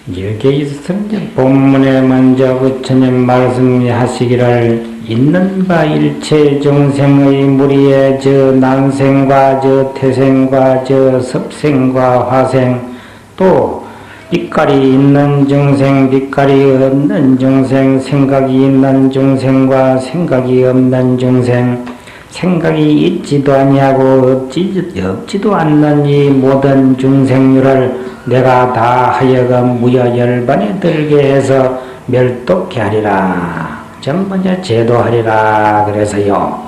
여기에 있어서 이제 본문에 먼저 부처님 말씀하시기를 있는 바 일체众생의 무리에 저 난생과 저 태생과 저 습생과 화생 또 빛깔이 있는 중생, 빛깔이 없는 중생, 생각이 있는 중생과 생각이 없는 중생, 생각이 있지도 아니하고 없지도 않는 이 모든 중생류를 내가 다 하여금 무여열반에 들게 해서 멸독케 하리라. 전부 이제 제도하리라. 그래서요.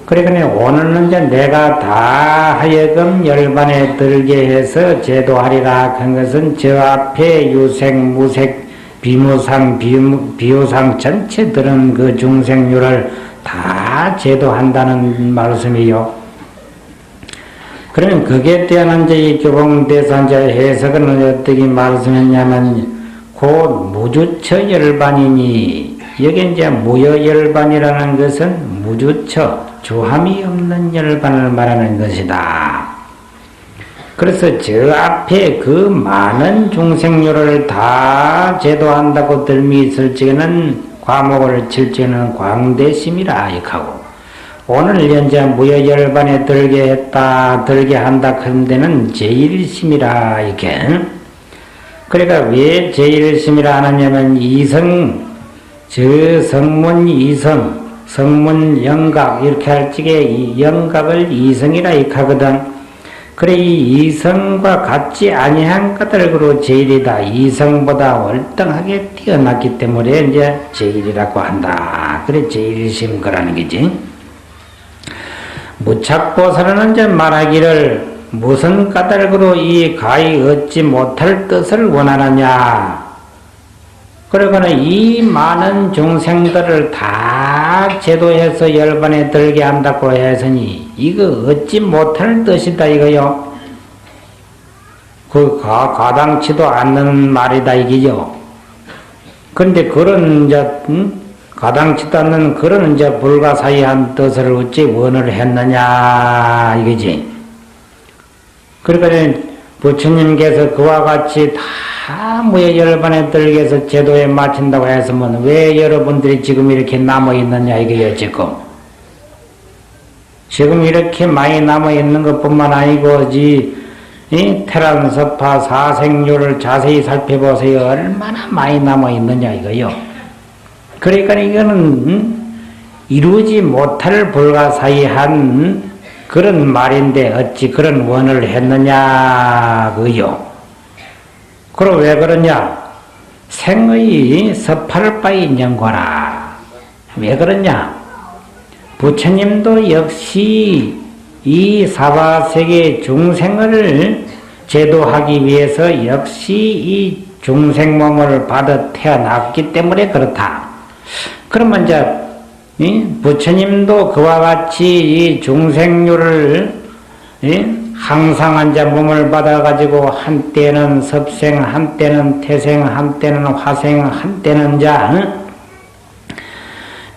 그러니까 오늘은 이제 내가 다 하여금 열반에 들게 해서 제도하리라. 한 것은 저 앞에 유색, 무색, 비무상, 비유상 전체들은 그 중생류를 다 제도한다는 말씀이요. 그러면 거기에 대한 이제 이 교봉대사 이제 해석은 어떻게 말씀했냐면 곧 무주처 열반이니 여기 이제 무여열반이라는 것은 무주처 주함이 없는 열반을 말하는 것이다. 그래서 저 앞에 그 많은 중생류를 다 제도한다고 들미 있을 적에는 과목을 칠 적에는 광대심이라 이하고 오늘 현재 무여열반에 들게 한다 한 데는 제일심이라 이렇게. 그러니까 왜 제일심이라 하느냐면 저 성문 이성, 성문 영각 이렇게 할 적에 이 영각을 이성이라 이렇게 하거든. 그래 이 이성과 같지 아니한 까닭으로 제일이다. 이성보다 월등하게 뛰어났기 때문에 이제 제일이라고 한다. 그래 제일심 거라는 거지. 무착보살은 이제 말하기를 무슨 까닭으로 이 가히 얻지 못할 뜻을 원하느냐. 그러거나 이 많은 중생들을 다 제도해서 열반에 들게 한다고 했으니 이거 얻지 못할 뜻이다 이거요. 그 가당치도 않는 말이다 이기죠. 그런데 그런 이제 가당치도 않는 그런 이제 불가사의한 뜻을 어찌 원을 했느냐 이거지. 그러니까 부처님께서 그와 같이 다 무여열반에 들게 해서 제도에 마친다고 했으면 왜 여러분들이 지금 이렇게 남아있느냐 이거예요. 지금 이렇게 많이 남아있는 것뿐만 아니고 이 태란섭파 사생류를 자세히 살펴보세요. 얼마나 많이 남아있느냐 이거요. 그러니까 이거는 이루지 못할 불가사의한 그런 말인데 어찌 그런 원을 했느냐 그요. 그럼 왜 그러냐? 생의 섭할 바인 영과라. 왜 그러냐? 부처님도 역시 이 사바세계 중생을 제도하기 위해서 역시 이 중생 몸을 받아 태어났기 때문에 그렇다. 그러면 이제 부처님도 그와 같이 이 중생류를 항상 이제 몸을 받아가지고 한때는 섭생, 한때는 태생, 한때는 화생, 한때는 이제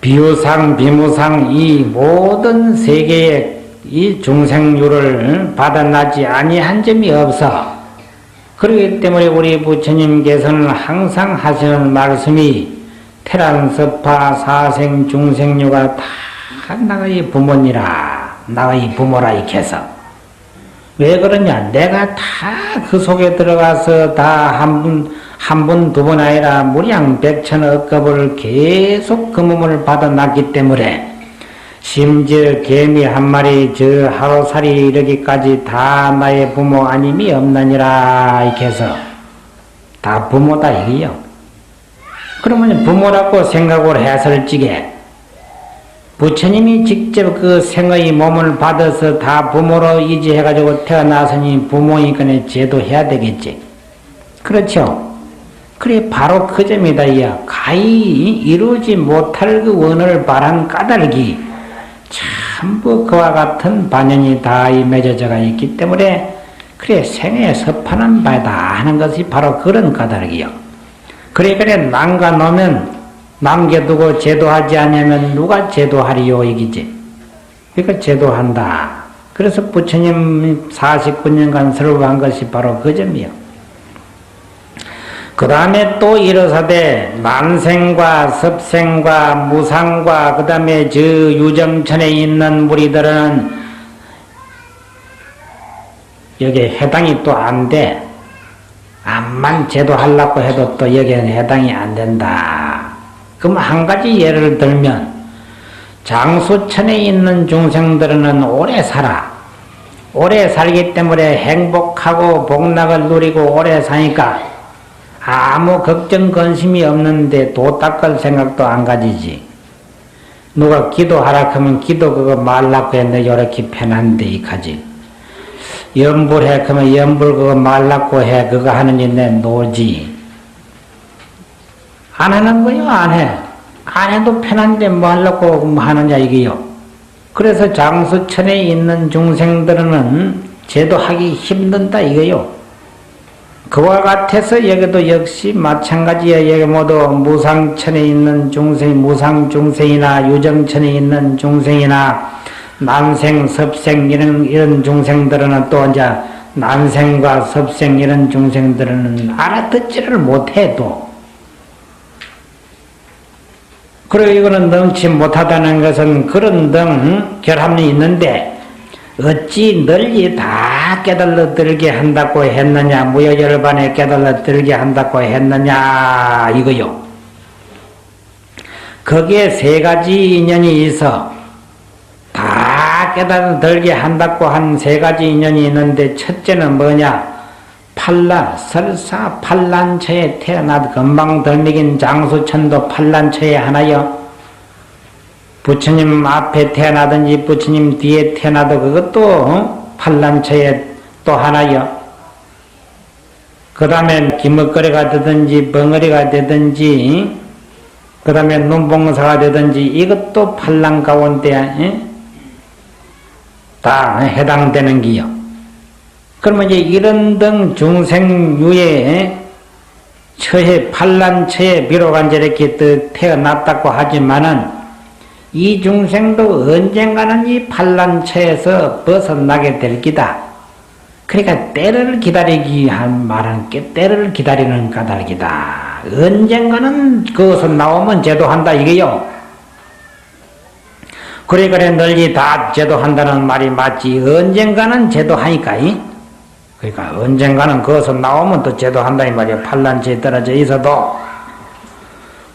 비유상, 비무상 이 모든 세계의 이 중생류를 받아나지 아니한 점이 없어. 그렇기 때문에 우리 부처님께서는 항상 하시는 말씀이 태란섭파 사생 중생류가 다 나의 부모니라, 나의 부모라 이렇게 해서. 왜 그러냐? 내가 다 그 속에 들어가서 다 한 분, 두 분 아니라 무량 백천억 급을 계속 그 몸을 받아놨기 때문에 심지어 개미 한 마리 저 하루살이 이르기까지 다 나의 부모 아님이 없느니라 이렇게 해서 다 부모다 이게요. 그러면 부모라고 생각을 했을 적에 부처님이 직접 그 생의 몸을 받아서 다 부모로 이지해가지고 태어나서니 부모니까 제도해야 되겠지. 그렇죠? 그래, 바로 그 점이다, 이야. 가히 이루지 못할 그 원을 바란 까닭이 전부 그와 같은 반연이 다 맺어져가 있기 때문에 그래, 생에 섭하는 바다 하는 것이 바로 그런 까닭이요. 그래, 남겨놓으면 남겨두고 제도하지 않으면 누가 제도하리요 이기지. 그러니까 제도한다. 그래서 부처님 49년간 설법한 것이 바로 그 점이요. 그 다음에 또 이르사대 만생과 섭생과 무상과 그 다음에 저 유정천에 있는 무리들은 여기에 해당이 또 안 돼. 암만 제도하려고 해도 또 여기에는 해당이 안 된다. 그럼 한 가지 예를 들면 장수천에 있는 중생들은 오래 살아. 오래 살기 때문에 행복하고 복락을 누리고 오래 사니까 아무 걱정 근심이 없는데 도 닦을 생각도 안 가지지. 누가 기도하라 하면 기도 그거 말라고 했는데 이렇게 편한데 이까지. 염불해 그러면 염불 그거 말라고 해 그거 하는 일내 노지. 안 하는 거요? 안 해. 안 해도 편한데 뭐 하려고 하느냐 이게요. 그래서 장수천에 있는 중생들은 제도하기 힘든다 이거요. 그와 같아서 여기도 역시 마찬가지야. 여기 모두 무상천에 있는 중생, 무상중생이나 유정천에 있는 중생이나 난생, 섭생 이런 중생들은 또 이제 난생과 섭생 이런 중생들은 알아듣지를 못해도 그리고 이거는 넘치 못하다는 것은 그런 등 결함이 있는데 어찌 널리 다 깨달아 들게 한다고 했느냐, 무여열반에 깨달아 들게 한다고 했느냐 이거요. 거기에 세 가지 인연이 있어. 다 깨달아 들게 한다고 한 세 가지 인연이 있는데 첫째는 뭐냐? 설사 판란처에 태어나도 금방 덜미긴 장수천도 판란처에 하나요. 부처님 앞에 태어나든지 부처님 뒤에 태어나도 그것도 판란처에 또 하나요. 그 다음에 기먹거리가 되든지 벙어리가 되든지 그 다음에 눈봉사가 되든지 이것도 판란 가운데 다 해당되는 기요. 그러면 이제 이런 등 중생유에 처해 판란처에 비록 이렇게 태어났다고 하지만은 이 중생도 언젠가는 이 판란처에서 벗어나게 될 기다. 그러니까 때를 기다리기 한 말은 때를 기다리는 까닭이다. 언젠가는 그것을 나오면 제도한다 이게요. 그래 널리 다 제도한다는 말이 맞지. 언젠가는 제도하니까. 그러니까 언젠가는 그것을 나오면 또 제도한다 이 말이야. 판란처에 떨어져 있어도.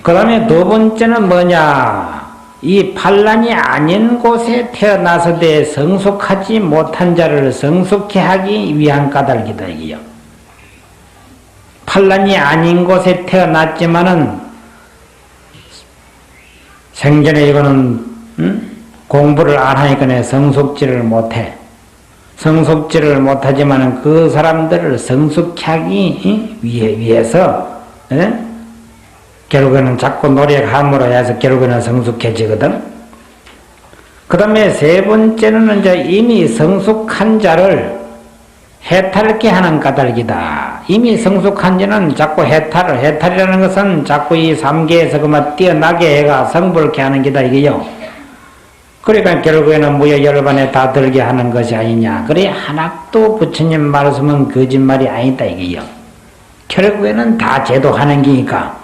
그 다음에 두 번째는 뭐냐? 이 판란이 아닌 곳에 태어나서도 성숙하지 못한 자를 성숙해 하기 위한 까닭이다 이게요. 판란이 아닌 곳에 태어났지만은 생전에 이거는 공부를 안 하니까 성숙지를 못해. 성숙지를 못하지만은 그 사람들을 성숙해 하기 위해서 결국에는 자꾸 노력함으로 해서 결국에는 성숙해지거든. 그 다음에 세 번째는 이제 이미 성숙한 자를 해탈케 하는 까닭이다. 이미 성숙한 자는 자꾸 해탈이라는 것은 자꾸 이 삼계에서 그만 뛰어나게 해가 성불케 하는 기다 이게요. 그러니까 결국에는 무여열반에 다 들게 하는 것이 아니냐. 그래 하나도 부처님 말씀은 거짓말이 아니다 이게요. 결국에는 다 제도하는 기니까.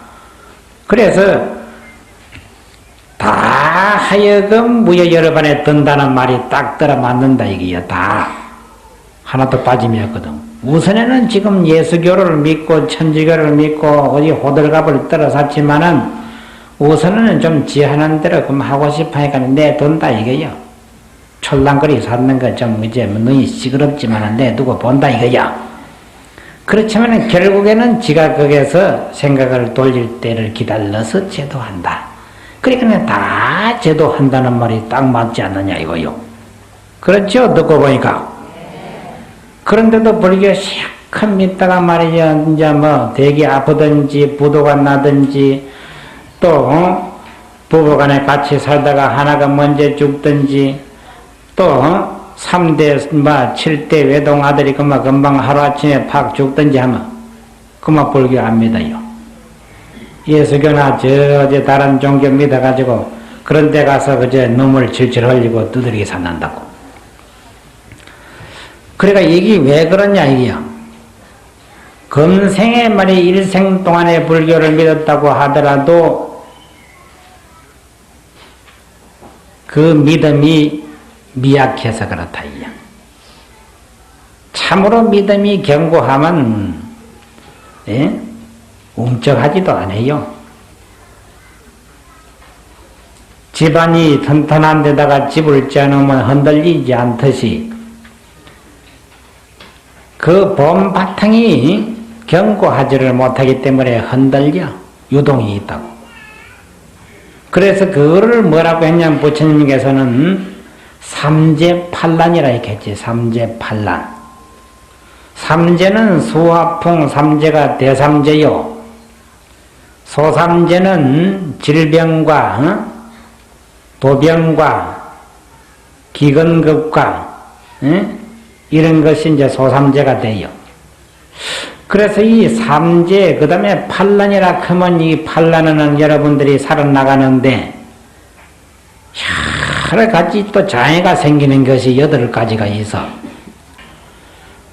그래서 다 하여금 무여열반에 든다는 말이 딱 들어맞는다 이게요. 다 하나도 빠짐이 없거든. 우선에는 지금 예수교를 믿고 천주교를 믿고 어디 호들갑을 떨어샀지만은 우선은 좀 지하는 대로 그럼 하고 싶으니까 내돈다 이거요. 촐랑거리 샀는 거 좀 이제 눈이 시끄럽지만은 내두고 본다 이거야. 그렇지만은 결국에는 지가 거기서 생각을 돌릴 때를 기다려서 제도한다. 그러니까 다 제도한다는 말이 딱 맞지 않느냐 이거요. 그렇죠? 듣고 보니까. 그런데도 불교 시작한 믿다가 말이죠. 이제 뭐 대기 아프든지 부도가 나든지 또 부부간에 같이 살다가 하나가 먼저 죽든지 또 3대 7대 외동 아들이 금방 하루아침에 팍 죽든지 하면 그만 불교 안 믿어요. 예수교나 어제 다른 종교 믿어가지고 그런 데 가서 그저 눈물 질질 흘리고 두드리기 산난다고. 그러니까 이게 왜 그러냐 이게요. 금생에 말이 일생 동안에 불교를 믿었다고 하더라도 그 믿음이 미약해서 그렇다 이야. 참으로 믿음이 견고하면 움쩍하지도 않아요. 집안이 튼튼한 데다가 집을 지어놓으면 흔들리지 않듯이 그 봄 바탕이 견고하지를 못하기 때문에 흔들려 유동이 있다고. 그래서 그거를 뭐라고 했냐면 부처님께서는 삼재팔란이라 했겠지. 삼재팔란. 삼재는 수화풍 삼재가 대삼재요. 소삼재는 질병과 도병과 기근급과 이런 것이 이제 소삼재가 돼요. 그래서 이 삼재 그 다음에 팔란이라 하면 이 팔란은 여러분들이 살아나가는데 여러 가지 또 장애가 생기는 것이 8가지가 있어.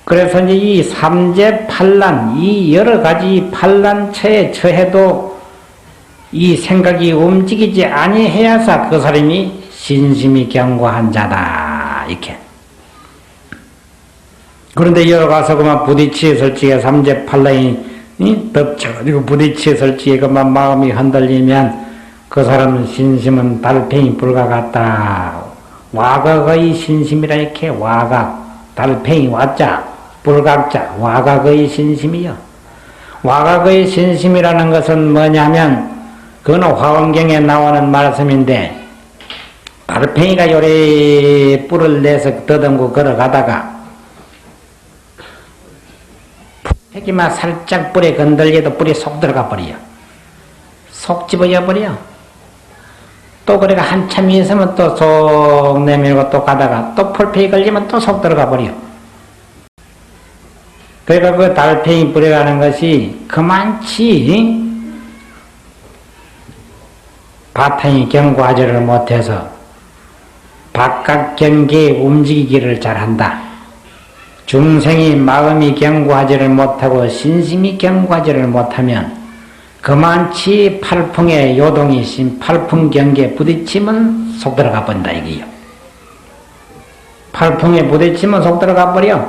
그래서 이제 이 삼재 팔란, 이 여러 가지 팔란처에 처해도 이 생각이 움직이지 아니해야사 그 사람이 신심이 견고한 자다 이렇게. 그런데 여기 가서 그만 부딪히었을 적에 삼재 팔란이 덮쳐가지고 부딪히었을 적에 그만 마음이 흔들리면 그 사람은 신심은 달팽이 불과 같다. 와각의 신심이라 이렇게 와각, 달팽이 와자, 불각자, 와각의 신심이요. 와각의 신심이라는 것은 뭐냐면 그건 화엄경에 나오는 말씀인데 달팽이가 요래 뿔을 내서 더듬고 걸어가다가 푸기만 살짝 뿔에 건들려도 뿔이 속 들어가 버려. 속 집어여 버려. 또 그래가 한참 있으면 또 속 내밀고 또 가다가 또 풀페이 걸리면 또 속 들어가 버려. 그러니까 그 달팽이 뿔이라는 것이 그만치 바탕이 견고하지를 못해서 바깥 경계에 움직이기를 잘한다. 중생이 마음이 견고하지를 못하고 신심이 견고하지를 못하면 그만치 팔풍의 요동이 팔풍 경계에 부딪히면 속 들어가 버린다 이게요. 팔풍에 부딪히면 속 들어가 버려.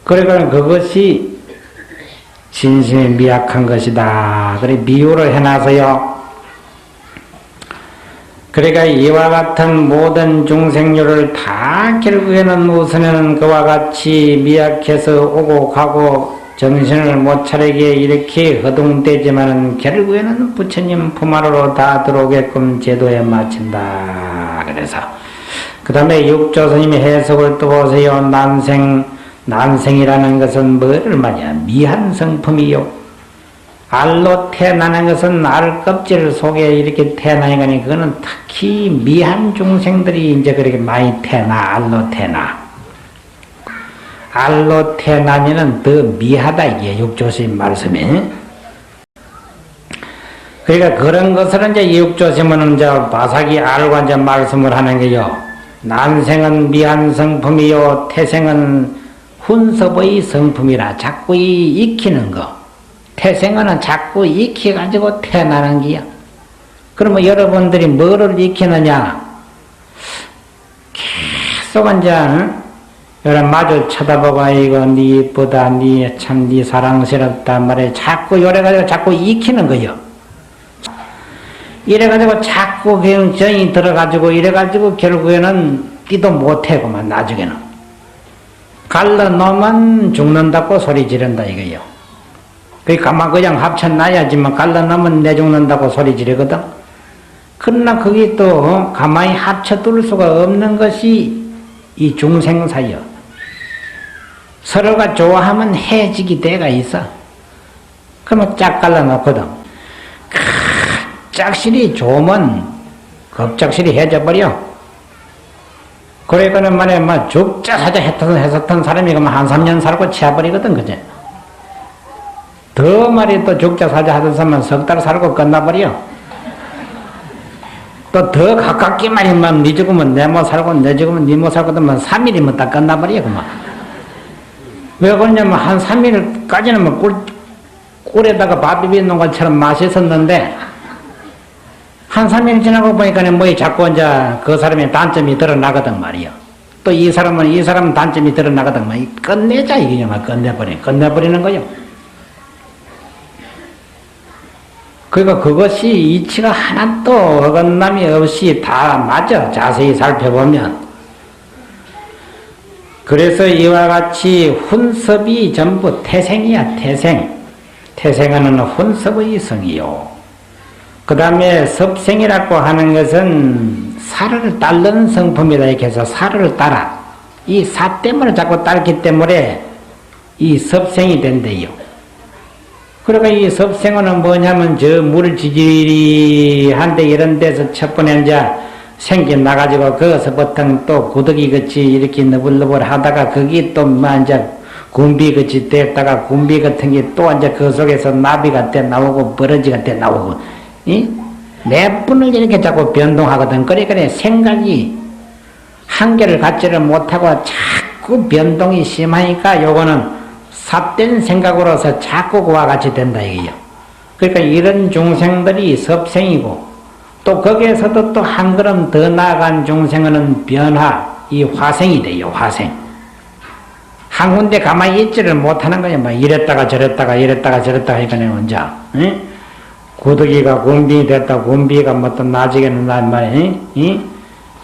그러니까 그것이 신심이 미약한 것이다. 그래 비유를 해놔서요. 그러니까 이와 같은 모든 중생류를 다 결국에는 우선에는 그와 같이 미약해서 오고 가고 정신을 못 차리게 이렇게 허둥대지만은 결국에는 부처님 품 안으로 다 들어오게끔 제도에 마친다. 그래서 그 다음에 육조스님의 해석을 또 보세요. 난생이라는 것은 뭐를 말이야? 미한 성품이요. 알로 태어나는 것은 알 껍질 속에 이렇게 태어나니까 그거는 특히 미한 중생들이 이제 그렇게 많이 태어나. 알로 태어나. 알로 태어나면은 더 미하다 이게 육조심 말씀이. 그러니까 그런 것을 이제 육조심은 이제 바삭이 알고 이제 말씀을 하는 게요. 난생은 미한 성품이요. 태생은 훈섭의 성품이라 자꾸 익히는 거. 태생은 자꾸 익혀가지고 태어나는 게야. 그러면 여러분들이 뭐를 익히느냐? 계속 이제 여러 마주 쳐다보고 이거 니 이쁘다, 니 참 니 사랑스럽다 말에 자꾸 요래가지고 자꾸 익히는 거요. 이래가지고 자꾸 정이 들어가지고 이래가지고 결국에는 뛰도 못해고만 나중에는 갈라놓으면 죽는다고 소리 지른다 이거요. 가만 그냥 합쳐놔야지만 갈라놓으면 내 죽는다고 소리 지르거든. 그러나 그게 또 가만히 합쳐둘 수가 없는 것이 이 중생사여. 서로가 좋아하면 해지기 때가 있어. 그러면 쫙 갈라놓거든. 짝실이 좋으면 급작실이 해져버려. 그러니까는 말에 막 죽자사자 했었던 사람이 그만 한 3년 살고 치아버리거든, 그제? 더 말이 또 죽자사자 하던 사람은 석 달 살고 끝나버려. 또 더 가깝게 말이면 니 죽으면 내 못 살고 내 죽으면 니 못 살고 하면 3일이면 다 끝나버려, 그만. 왜 그러냐면 한 3일까지는 뭐 꿀에다가 밥 비비는 것처럼 맛있었는데 한 3일 지나고 보니까 뭐 자꾸 이제 그 사람의 단점이 드러나거든 말이요. 또 이 사람은 단점이 드러나거든 말이요. 끝내자 이게 막 끝내버리는 거요. 그러니까 그것이 이치가 하나도 어긋남이 없이 다 맞아. 자세히 살펴보면. 그래서 이와 같이 혼섭이 전부 태생이야. 태생하는 혼섭의 성이요. 그 다음에 섭생이라고 하는 것은 사를 따르는 성품이다 이렇게 해서 사를 따라 이 사 때문에 자꾸 따르기 때문에 이 섭생이 된대요. 그러니까 이 섭생은 뭐냐면 저 물지지리한데 이런 데서 첫 번에 이제 생겨나가지고 거기서 보통 또 구더기 같이 이렇게 너불너불 하다가 거기 또 뭐 이제 군비 같이 됐다가 군비 같은 게 또 이제 그 속에서 나비 같아 나오고 버러지 같아 나오고 몇 분을 이렇게 자꾸 변동하거든. 그러니까 생각이 한계를 갖지를 못하고 자꾸 변동이 심하니까 요거는 삿된 생각으로서 자꾸 그와 같이 된다 이게요. 그러니까 이런 중생들이 섭생이고 또 거기에서도 또 한 걸음 더 나아간 중생은 변화, 이 화생이 돼요. 화생. 한 군데 가만히 있지를 못하는 거예요. 막 이랬다가 저랬다가 하니까 언제 구더기가 곰비 됐다 곰비가 뭐 또 나중에는 난 말이야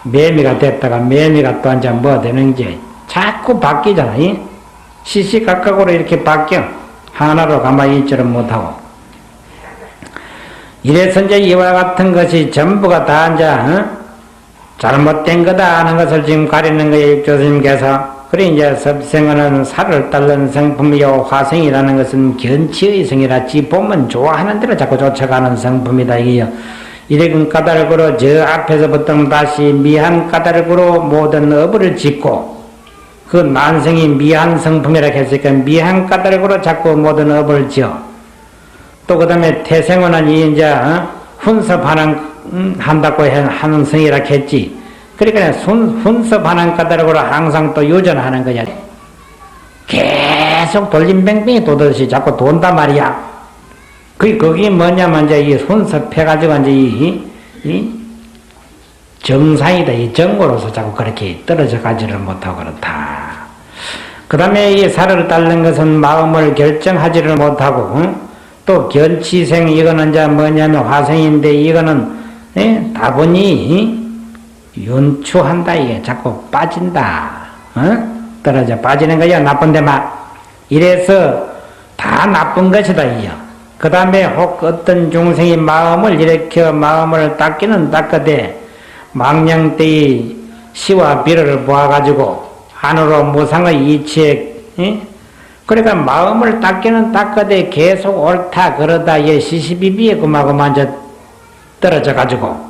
매미가 됐다가 매미가 또 이제 뭐 되는지 자꾸 바뀌잖아. 시시각각으로 이렇게 바뀌어. 하나로 가만히 있지를 못하고. 이래서 이제 이와 같은 것이 전부가 다 이제 잘못된 거다 하는 것을 지금 가리는 거예요. 교수님께서. 그래 이제 섭생은 살을 따르는 성품이요 화생이라는 것은 견치의 성이라 지 보면 좋아하는 대로 자꾸 쫓아가는 성품이다 이게요. 이래근 까닭으로 저 앞에서부터 다시 미한 까닭으로 모든 업을 짓고 그 난성이 미한 성품이라 했으니까 미한 까닭으로 자꾸 모든 업을 지어. 또 그 다음에 태생은 이제 한다고 하는 성이라 했지. 그러니까 훈섭하는 까닭으로 항상 또 유전하는 거야. 계속 돌림뱅뱅이 도듯이 자꾸 돈단 말이야. 그게 뭐냐면 이제 이 훈섭해가지고 이제 이 정상이다. 이 정으로서 자꾸 그렇게 떨어져 가지를 못하고 그렇다. 그 다음에 이 살을 따르는 것은 마음을 결정하지를 못하고, 또 견치생, 이거는 이제 뭐냐면 화생인데, 이거는, 다분히, 윤추한다, 이게 자꾸 빠진다. 떨어져 빠지는 거야, 나쁜 데만. 이래서 다 나쁜 것이다, 이요. 그 다음에 혹 어떤 중생이 마음을 일으켜 마음을 닦기는 닦으되, 망령때의 시와 비를 보아가지고, 안으로 무상의 이치에, 그러니까 마음을 닦기는 닦으되 계속 옳다, 그러다, 예, 시시비비에 그마그마 이제 떨어져가지고,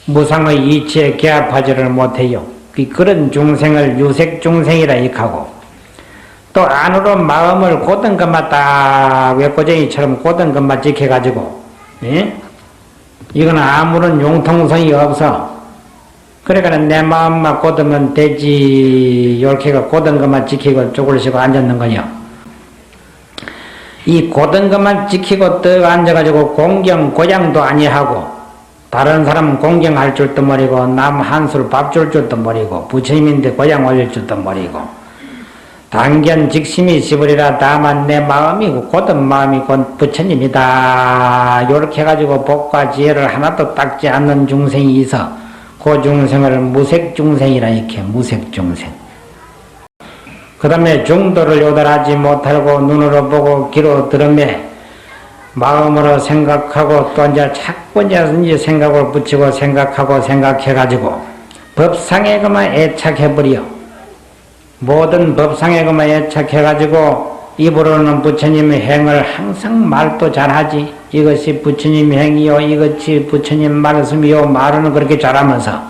무상의 이치에 개합하지를 못해요. 그런 중생을 유색중생이라 익하고, 또 안으로 마음을 고든 것만 딱 외꼬쟁이처럼 고든 것만 지켜가지고, 이건 아무런 융통성이 없어. 그러니까 내 마음만 고드면 되지, 이렇게가 고든 것만 지키고 쪼글시고 앉았는 거요. 이 고든 것만 지키고 떡 앉아가지고 공경 고양도 아니하고, 다른 사람 공경할 줄도 모르고, 남 한술 밥 줄 줄도 모르고, 부처님인데 고향 올릴 줄도 모르고, 단견 직심이 시부리라. 다만 내 마음이 고든 마음이 곧 부처님이다. 요렇게 해가지고 복과 지혜를 하나도 닦지 않는 중생이 있어. 그 중생을 무색중생이라 이렇게 무색중생. 그 다음에 중도를 요달하지 못하고 눈으로 보고 귀로 들으며 마음으로 생각하고 또 이제 자꾸 이제 생각을 붙이고 생각하고 생각해가지고 법상에 그만 애착해버려. 모든 법상에 그만 애착해가지고 입으로는 부처님의 행을 항상 말도 잘하지. 이것이 부처님 행이요, 이것이 부처님 말씀이요, 말은 그렇게 잘하면서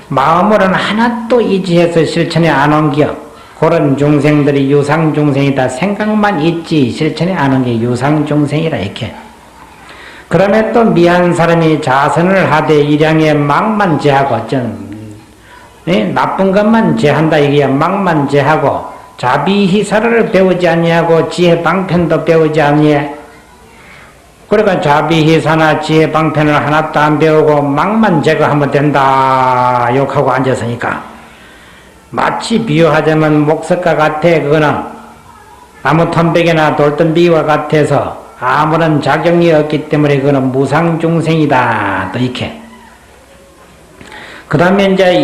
마음으로는 하나도 이지해서 실천에 안 옮겨. 그런 중생들이 유상중생이다. 생각만 있지 실천에 안 옮겨 유상중생이라 이렇게. 그러면 또 미한 사람이 자선을 하되 일양에 망만 제하고 나쁜 것만 제한다 이게야. 망만 제하고 자비희사를 배우지 아니하고 지혜방편도 배우지 아니해. 그러니까 자비희사나 지혜방편을 하나도 안 배우고 막만 제거하면 된다 욕하고 앉았으니까 마치 비유하자면 목석과 같아. 그거는 나무 텀백이나 돌던비와 같아서 아무런 작용이 없기 때문에 그거는 무상중생이다. 또 이렇게. 그 다음에 이제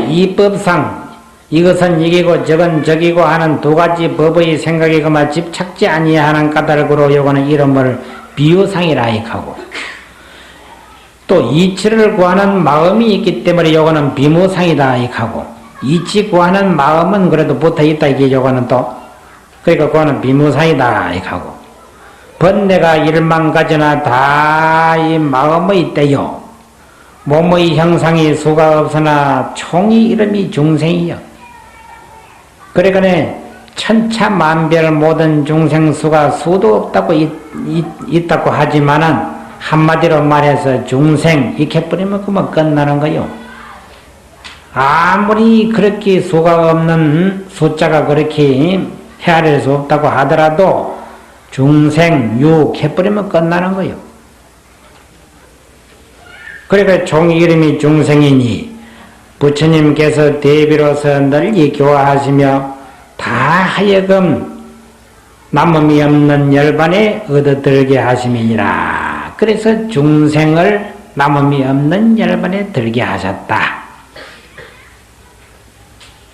이법상 이것은 이기고 저건 저기고 하는 두 가지 법의 생각에 그만 집착지 아니하는 까닭으로 요거는 이름을 비유상이라 이하고 또 이치를 구하는 마음이 있기 때문에 요거는 비무상이다 이하고 이치 구하는 마음은 그래도 붙어 있다 이게 요거는 또 그러니까 그거는 비무상이다 이하고 번뇌가 일만 가지나 다 이 마음의 때요 몸의 형상이 수가 없으나 총이 이름이 중생이요. 그러니까 천차만별 모든 중생수가 수도 없다고 있다고 하지만은 한마디로 말해서 중생 이렇게 뿌리면 그만 끝나는 거요. 아무리 그렇게 수가 없는 숫자가 그렇게 헤아릴 수 없다고 하더라도 중생 육 해버리면 끝나는 거요. 그러니까 종 이름이 중생이니 부처님께서 대비로서 널리 교화하시며 다 하여금 남음이 없는 열반에 얻어들게 하심이니라. 그래서 중생을 남음이 없는 열반에 들게 하셨다.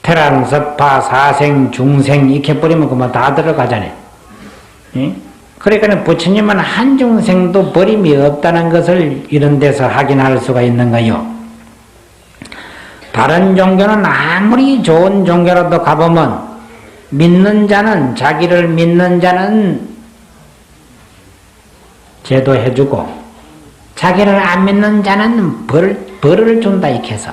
태랑섭파 사생 중생 이렇게 버리면 그만 다 들어가잖아요. 예? 그러니까 부처님은 한 중생도 버림이 없다는 것을 이런 데서 확인할 수가 있는 거요. 다른 종교는 아무리 좋은 종교라도 가보면 믿는 자는 자기를 믿는 자는 제도해주고 자기를 안 믿는 자는 벌을 준다 이렇게 해서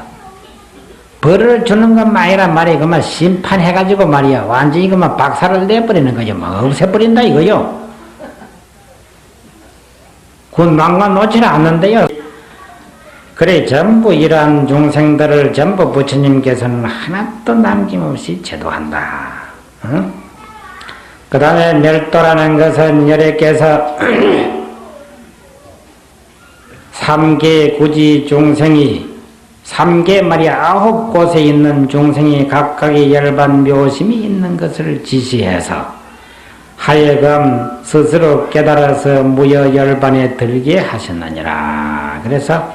벌을 주는 것만 아니라 말이야 그만 심판해가지고 말이야 완전히 그만 박살을 내버리는 거죠. 막 없애버린다 이거요. 그건 망가놓지는 않는데요. 그래 전부 이러한 중생들을 전부 부처님께서는 하나도 남김없이 제도한다. 응? 그 다음에 멸도라는 것은 열애께서 삼계 구지 중생이 삼계 말이야 9곳에 있는 중생이 각각의 열반 묘심이 있는 것을 지시해서 하여금 스스로 깨달아서 무여 열반에 들게 하셨느니라. 그래서